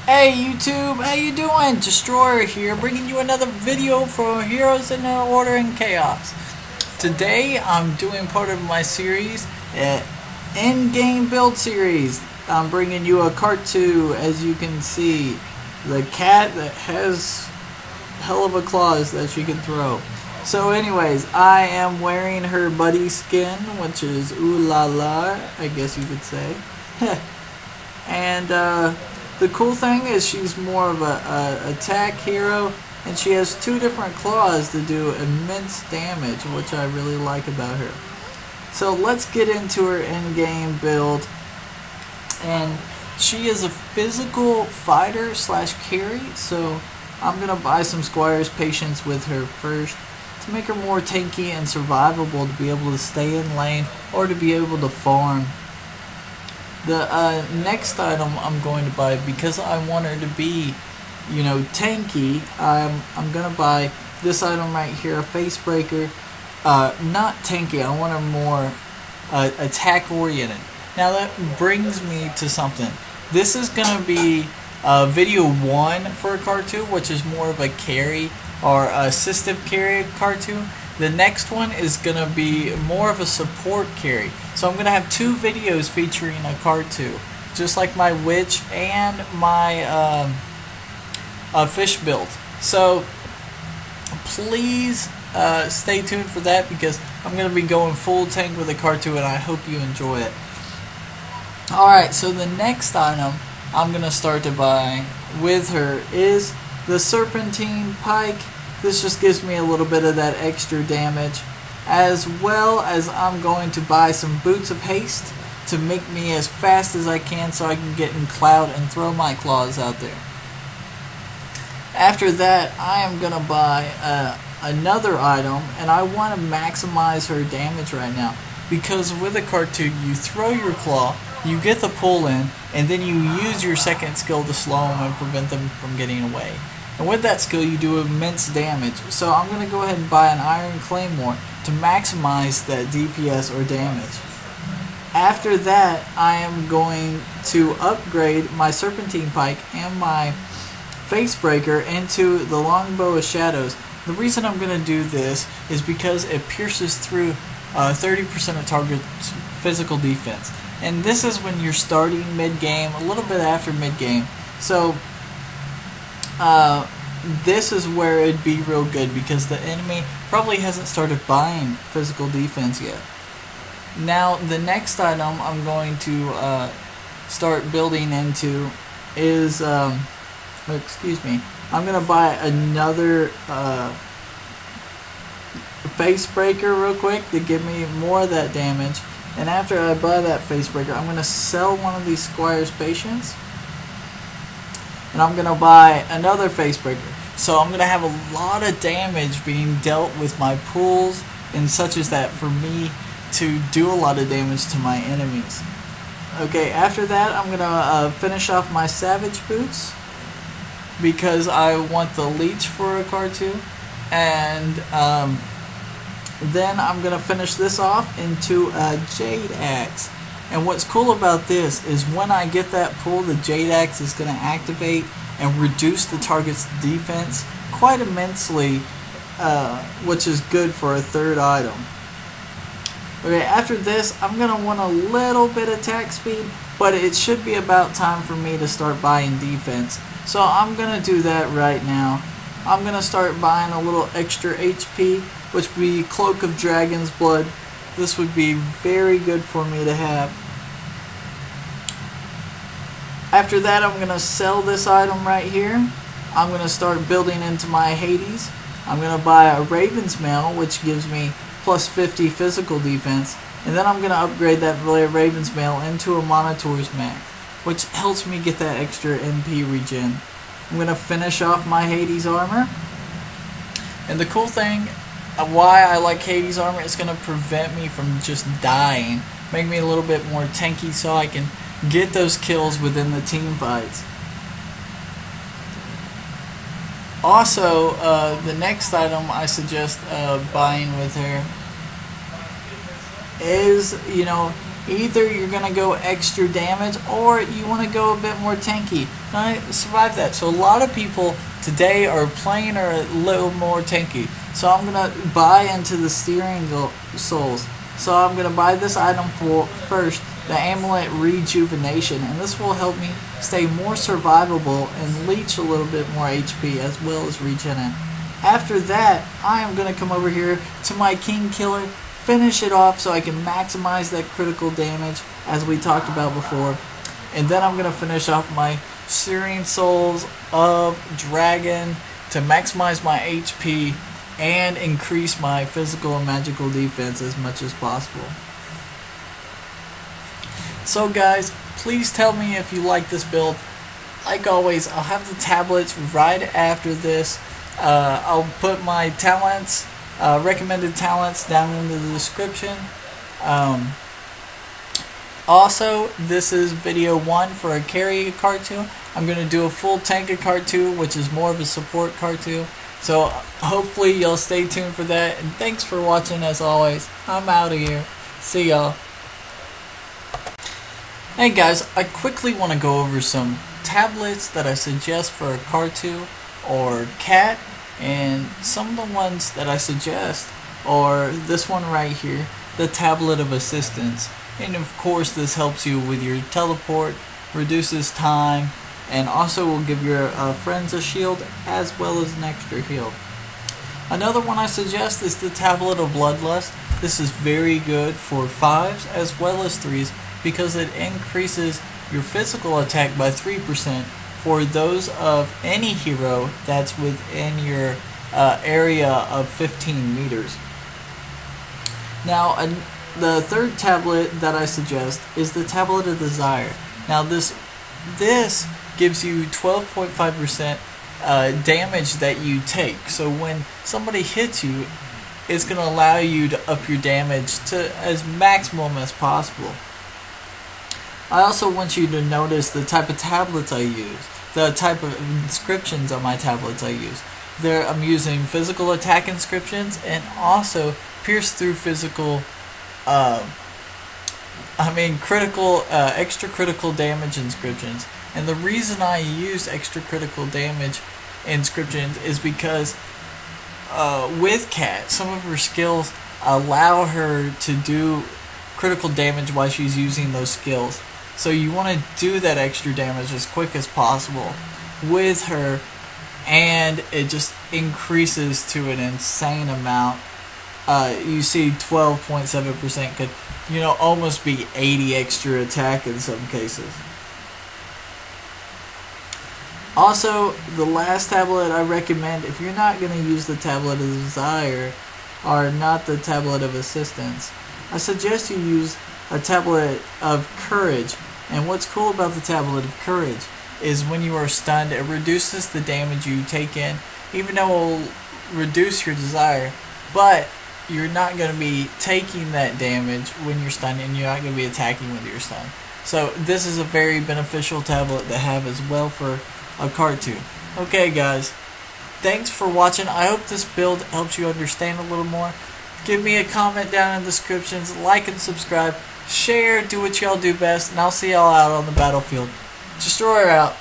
Hey YouTube, how you doing? Destroyer here, bringing you another video for Heroes in Order and Chaos. Today I'm doing part of my series, in-game build series. I'm bringing you Akartu, as you can see, the cat that has hell of a claws that she can throw. So anyways, I am wearing her buddy skin, which is ooh la la, I guess you could say. And the cool thing is she's more of a attack hero, and she has two different claws to do immense damage, which I really like about her. So let's get into her in-game build. And she is a physical fighter slash carry, so I'm gonna buy some Squire's Patience with her first to make her more tanky and survivable, to be able to stay in lane or to be able to farm. The next item I'm going to buy, because I want her to be, you know, tanky, I'm gonna buy this item right here, a face breaker. Not tanky, I want her more attack oriented. Now that brings me to something. This is gonna be video 1 for Akartu, which is more of a carry or assistive carry Akartu. The next one is going to be more of a support carry. So I'm going to have 2 videos featuring Akartu, just like my witch and my fish build. So please stay tuned for that, because I'm going to be going full tank with Akartu, and I hope you enjoy it. Alright, so the next item I'm going to start to buy with her is the Serpentine Pike. This just gives me a little bit of that extra damage, as well as I'm going to buy some Boots of Haste to make me as fast as I can, so I can get in cloud and throw my claws out there. After that, I am going to buy another item, and I want to maximize her damage right now, because with Akartu you throw your claw, you get the pull in, and then you use your second skill to slow them and prevent them from getting away. And with that skill you do immense damage. So I'm going to go ahead and buy an Iron Claymore to maximize that DPS or damage. After that, I am going to upgrade my Serpentine Pike and my Face Breaker into the Longbow of Shadows. The reason I'm going to do this is because it pierces through 30% of target's physical defense. And this is when you're starting mid-game, a little bit after mid-game. So this is where it'd be real good, because the enemy probably hasn't started buying physical defense yet. Now the next item I'm going to start building into is excuse me, I'm gonna buy another face breaker real quick to give me more of that damage. And after I buy that face breaker, I'm gonna sell one of these Squire's Patience, and I'm gonna buy another face breaker. So I'm gonna have a lot of damage being dealt with my pulls and such as that, for me to do a lot of damage to my enemies. Okay, after that I'm gonna finish off my Savage Boots, because I want the leech for Akartu, and then I'm gonna finish this off into a Jade Axe. And what's cool about this is when I get that pull, the Jade Axe is going to activate and reduce the target's defense quite immensely, which is good for a third item. Okay, after this, I'm going to want a little bit of attack speed, but it should be about time for me to start buying defense. So I'm going to do that right now. I'm going to start buying a little extra HP, which would be Cloak of Dragon's Blood. This would be very good for me to have. After that, I'm going to sell this item right here. I'm going to start building into my Hades. I'm going to buy a Raven's Mail, which gives me plus 50 physical defense. And then I'm going to upgrade that Raven's Mail into a Minotaur's Mag, which helps me get that extra MP regen. I'm going to finish off my Hades armor. And the cool thing, why I like Hades armor, is going to prevent me from just dying, make me a little bit more tanky, so I can get those kills within the team fights. Also, the next item I suggest buying with her is, you know, Either you're going to go extra damage or you want to go a bit more tanky. And I survived that. So a lot of people today are playing or a little more tanky. So I'm going to buy into the steering souls. So I'm going to buy this item first, the Amulet Rejuvenation, and this will help me stay more survivable and leech a little bit more HP as well as regen it. After that, I am going to come over here to my King Killer, finish it off so I can maximize that critical damage as we talked about before. And then I'm going to finish off my Searing Souls of Dragon to maximize my HP and increase my physical and magical defense as much as possible. So guys, please tell me if you like this build. Like always, I'll have the tablets right after this. I'll put my talents, recommended talents down in the description. Also, this is video 1 for a carry Akartu. I'm going to do a full tank Akartu, which is more of a support Akartu. So hopefully you'll stay tuned for that. And thanks for watching as always. I'm out of here. See y'all. Hey guys, I quickly want to go over some tablets that I suggest for Akartu or cat. And some of the ones that I suggest are this one right here, the Tablet of Assistance. And of course this helps you with your teleport, reduces time, and also will give your friends a shield as well as an extra heal. Another one I suggest is the Tablet of Bloodlust. This is very good for 5s as well as 3s because it increases your physical attack by 3% for those of any hero that's within your area of 15 meters. Now, the third tablet that I suggest is the Tablet of Desire. Now, this gives you 12.5% damage that you take. So when somebody hits you, it's going to allow you to up your damage to as maximum as possible. I also want you to notice the type of tablets I use, the type of inscriptions on my tablets I use. I'm using physical attack inscriptions and also pierce through physical, critical, extra critical damage inscriptions. And the reason I use extra critical damage inscriptions is because with Cat, some of her skills allow her to do critical damage while she's using those skills. So you want to do that extra damage as quick as possible with her, and it just increases to an insane amount. You see 12.7% could, almost be 80 extra attack in some cases. Also, the last tablet I recommend, if you're not going to use the Tablet of Desire, or not the Tablet of Assistance, I suggest you use a Tablet of Courage. And what's cool about the Tablet of Courage is when you are stunned, it reduces the damage you take in, even though it will reduce your desire, but you're not going to be taking that damage when you're stunned, and you're not going to be attacking when you're stunned. So this is a very beneficial tablet to have as well for Akartu. Okay guys, thanks for watching. I hope this build helps you understand a little more. Give me a comment down in the descriptions, like and subscribe, share, do what y'all do best, and I'll see y'all out on the battlefield. Destroyer out.